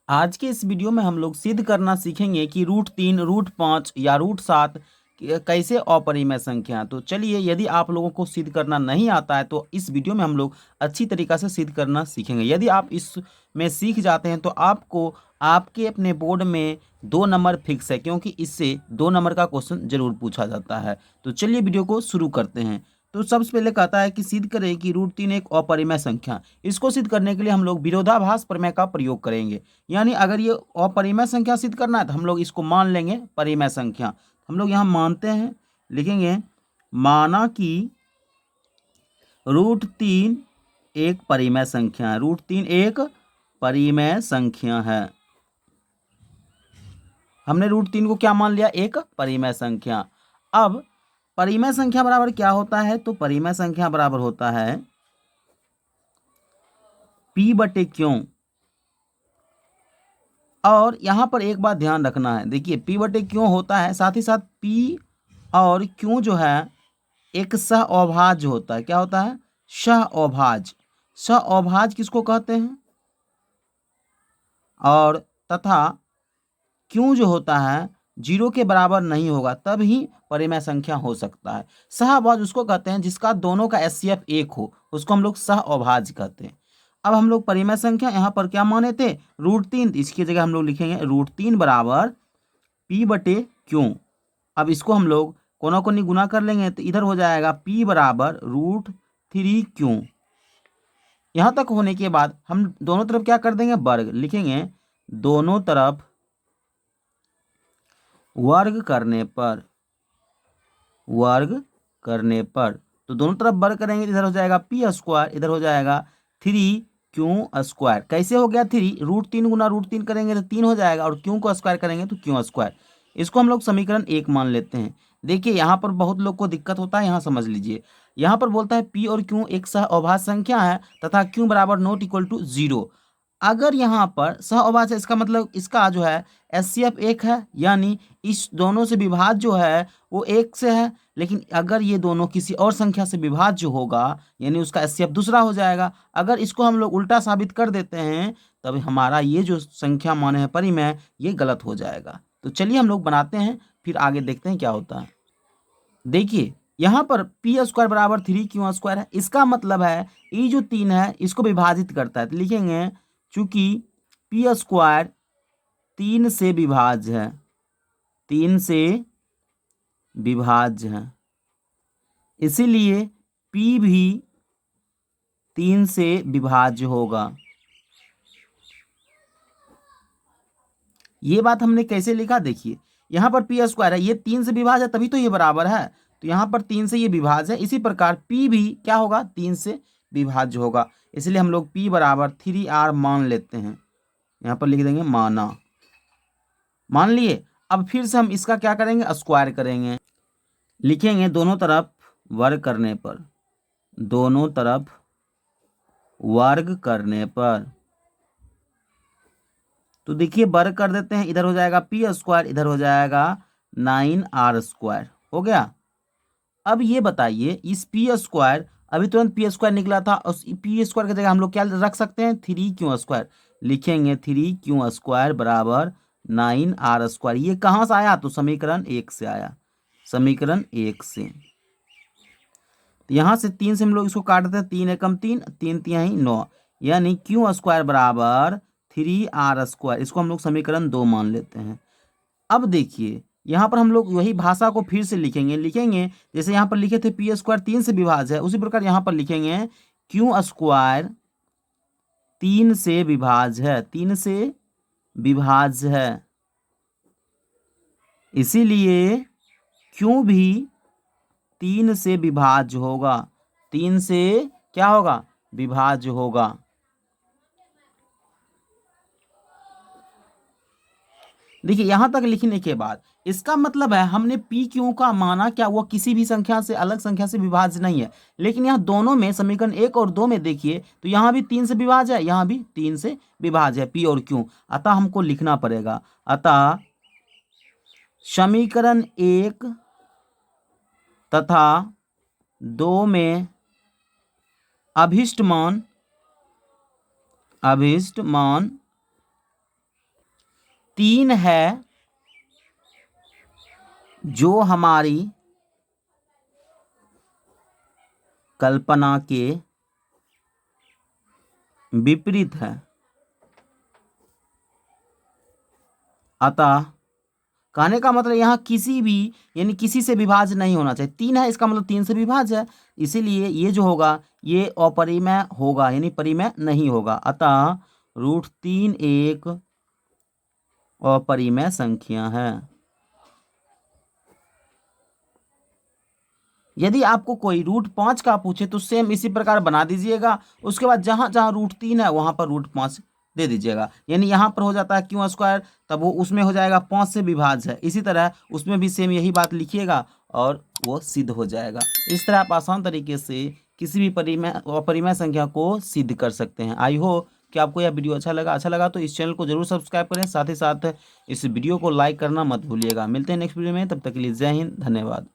आज के इस वीडियो में हम लोग सिद्ध करना सीखेंगे कि रूट 3, रूट 5 या रूट 7 कैसे अपरिमेय संख्या हैं। तो चलिए, यदि आप लोगों को सिद्ध करना नहीं आता है तो इस वीडियो में हम लोग अच्छी तरीक़ा से सिद्ध करना सीखेंगे। यदि आप इसमें सीख जाते हैं तो आपको आपके अपने बोर्ड में 2 नंबर फिक्स है, क्योंकि इससे 2 नंबर का क्वेश्चन जरूर पूछा जाता है। तो चलिए वीडियो को शुरू करते हैं। तो सबसे पहले कहता है कि सिद्ध करें कि रूट 3 एक अपरिमेय संख्या। इसको सिद्ध करने के लिए हम लोग विरोधाभास प्रमेय का प्रयोग करेंगे। यानी अगर ये अपरिमेय संख्या सिद्ध करना है तो हम लोग इसको मान लेंगे परिमेय संख्या। हम लोग यहाँ मानते हैं, लिखेंगे माना कि रूट 3 एक परिमेय संख्या है। रूट 3 एक परिमेय संख्या है। हमने रूट 3 को क्या मान लिया? एक परिमेय संख्या। अब परिमेय संख्या बराबर क्या होता है? तो परिमेय संख्या बराबर होता है P बटे क्यों। और यहाँ पर एक बात ध्यान रखना है, देखिए P बटे क्यों होता है, साथ ही साथ P और क्यों जो है एक सह अवभाज्य होता है। क्या होता है? सह अवभाज्य। सह अवभाज्य किसको कहते हैं? और तथा क्यों जो होता है 0 के बराबर नहीं होगा, तब ही परिमेय संख्या हो सकता है। सह अवभाज्य उसको कहते हैं जिसका दोनों का एचसीएफ एक हो, उसको हम लोग सह अवभाज्य कहते हैं। अब हम लोग परिमेय संख्या यहाँ पर क्या माने थे? रूट 3। इसकी जगह हम लोग लिखेंगे रूट 3 बराबर P बटे क्यों। अब इसको हम लोग कोनों को गुना कर लेंगे तो इधर हो जाएगा P बराबर रूट 3 क्यों। यहाँ तक होने के बाद हम दोनों तरफ क्या कर देंगे? वर्ग लिखेंगे। दोनों तरफ वर्ग करने पर तो दोनों तरफ वर्ग करेंगे, इधर हो जाएगा P², इधर हो जाएगा 3 क्यों²। कैसे हो गया? 3 रूट 3 गुना रूट 3 करेंगे तो 3 हो जाएगा, और क्यों को स्क्वायर करेंगे तो क्यों²। इसको हम लोग समीकरण 1 मान लेते हैं। देखिए यहाँ पर बहुत लोग को दिक्कत होता है, यहाँ समझ लीजिए। यहाँ पर बोलता है P और क्यों एक सह अवभाज्य संख्या है तथा क्यों बराबर नॉट इक्वल टू 0। अगर यहाँ पर सह अवभाज्य है, इसका मतलब इसका जो है एचसीएफ एक है, यानी इस दोनों से विभाज्य जो है वो एक से है। लेकिन अगर ये दोनों किसी और संख्या से विभाज्य होगा, यानी उसका एचसीएफ दूसरा हो जाएगा। अगर इसको हम लोग उल्टा साबित कर देते हैं तब हमारा ये जो संख्या माने है परिमेय, ये गलत हो जाएगा। तो चलिए हम लोग बनाते हैं, फिर आगे देखते हैं क्या होता है। देखिए यहाँ पर P² बराबर 3Q² है। इसका मतलब है ये जो 3 है इसको विभाजित करता है, तो लिखेंगे चूंकि P² 3 से विभाज्य है, 3 से विभाज्य है, इसीलिए P भी 3 से विभाज्य होगा। ये बात हमने कैसे लिखा? देखिए यहाँ पर P² है, ये 3 से विभाज्य है तभी तो ये बराबर है, तो यहाँ पर 3 से ये विभाज्य है। इसी प्रकार P भी क्या होगा? 3 से विभाज्य होगा, इसलिए हम लोग P बराबर 3R मान लेते हैं। यहाँ पर लिख देंगे माना। मान लिए। अब फिर से हम इसका क्या करेंगे? स्क्वायर करेंगे। लिखेंगे दोनों तरफ वर्ग करने पर, दोनों तरफ वर्ग करने पर। तो देखिए वर्ग कर देते हैं, इधर हो जाएगा P², इधर हो जाएगा 9R²। हो गया। अब ये बताइए इस P², अभी तुरंत P² निकला था, उस P² की जगह हम लोग क्या रख सकते हैं? 3Q²। लिखेंगे 3Q² बराबर 9R²। ये कहाँ से आया? तो समीकरण 1 से आया, समीकरण 1 से। तो यहाँ से 3 से हम लोग इसको काट देते हैं, 3 एकम 3, 3 तिहाई 9, यानी Q² बराबर 3R²। इसको हम लोग समीकरण 2 मान लेते हैं। अब देखिए यहाँ पर हम लोग वही भाषा को फिर से लिखेंगे जैसे यहाँ पर लिखे थे P² 3 से विभाज्य है, उसी प्रकार यहाँ पर लिखेंगे Q² 3 से विभाज्य है, 3 से विभाज्य है, इसीलिए क्यों भी 3 से विभाज्य होगा। 3 से क्या होगा? विभाज्य होगा। देखिए यहाँ तक लिखने के बाद इसका मतलब है हमने P क्यों का माना क्या वो किसी भी संख्या से, अलग संख्या से विभाज्य नहीं है। लेकिन यहाँ दोनों में, समीकरण 1 और 2 में देखिए तो यहाँ भी 3 से विभाज्य है, यहाँ भी 3 से विभाज्य है P और Q। अतः हमको लिखना पड़ेगा, अतः समीकरण 1 तथा 2 में अभिष्ट मान 3 है जो हमारी कल्पना के विपरीत है, अतः कहने का मतलब यहाँ किसी भी यानी किसी से विभाज्य नहीं होना चाहिए। 3 है इसका मतलब 3 से विभाज्य है, इसीलिए ये जो होगा ये अपरिमेय होगा यानी परिमेय नहीं होगा। अतः √3 एक अपरिमेय संख्या है। यदि आपको कोई √5 का पूछे तो सेम इसी प्रकार बना दीजिएगा, उसके बाद जहाँ जहाँ √3 है वहाँ पर √5 दे दीजिएगा। यानी यहाँ पर हो जाता है क्यों स्क्वायर, तब वो उसमें हो जाएगा 5 से विभाज्य है। इसी तरह उसमें भी सेम यही बात लिखिएगा और वो सिद्ध हो जाएगा। इस तरह आप आसान तरीके से किसी भी अपरिमेय संख्या को सिद्ध कर सकते हैं। आई होप कि आपको यह वीडियो अच्छा लगा तो इस चैनल को जरूर सब्सक्राइब करें, साथ ही साथ इस वीडियो को लाइक करना मत भूलिएगा। मिलते हैं नेक्स्ट वीडियो में, तब तक के लिए जय हिंद, धन्यवाद।